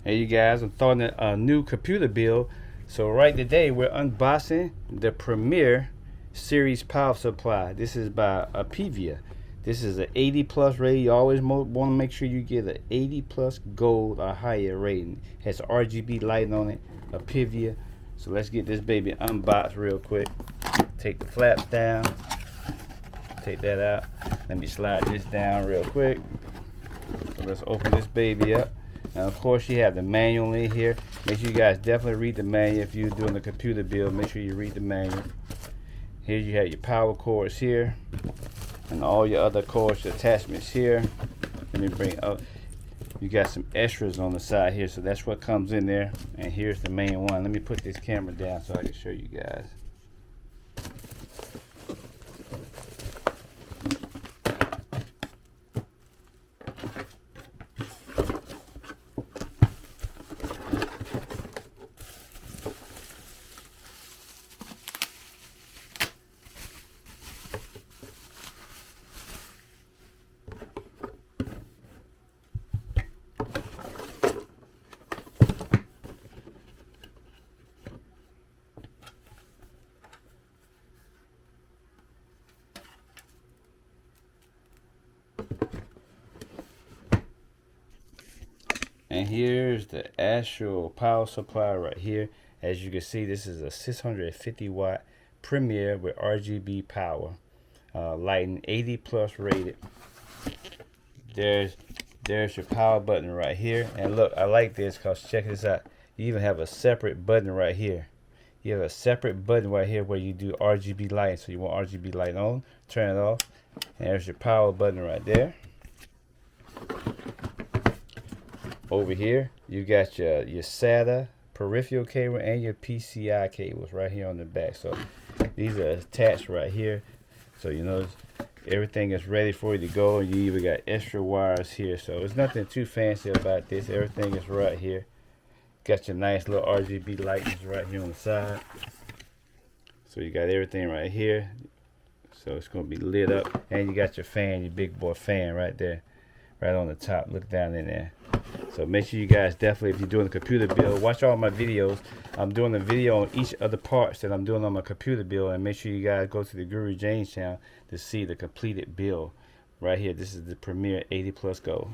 Hey you guys, I'm throwing a new computer build. So right today we're unboxing the Premier Series power supply. This is by Apevia. This is an 80 plus rating. You always want to make sure you get an 80 plus gold or higher rating. It has RGB lighting on it, Apevia. So let's get this baby unboxed real quick. Take the flaps down. Take that out. Let me slide this down real quick. So let's open this baby up. Now, of course, you have the manual in here. Make sure you guys definitely read the manual if you're doing the computer build. Make sure you read the manual. Here you have your power cords here, and all your other cords attachments here. Let me bring up. You got some extras on the side here, so that's what comes in there. And here's the main one. Let me put this camera down so I can show you guys. And here's the actual power supply right here. As you can see, this is a 650 watt Premier with RGB power, lighting, 80 plus rated. There's your power button right here. And look, I like this because check this out. You even have a separate button right here. You have a separate button right here where you do RGB lighting. So you want RGB light on, turn it off. And there's your power button right there. Over here, you got your SATA peripheral cable and your PCI cables right here on the back. So these are attached right here. So you know everything is ready for you to go. And you even got extra wires here. So there's nothing too fancy about this. Everything is right here. Got your nice little RGB lights right here on the side. So you got everything right here. So it's going to be lit up. And you got your fan, your big boy fan right there. Right on the top. Look down in there. So make sure you guys definitely, if you're doing a computer build, watch all my videos. I'm doing a video on each of the parts that I'm doing on my computer build, and make sure you guys go to the Guru James channel to see the completed build. Right here, this is the Premier 80 Plus Gold.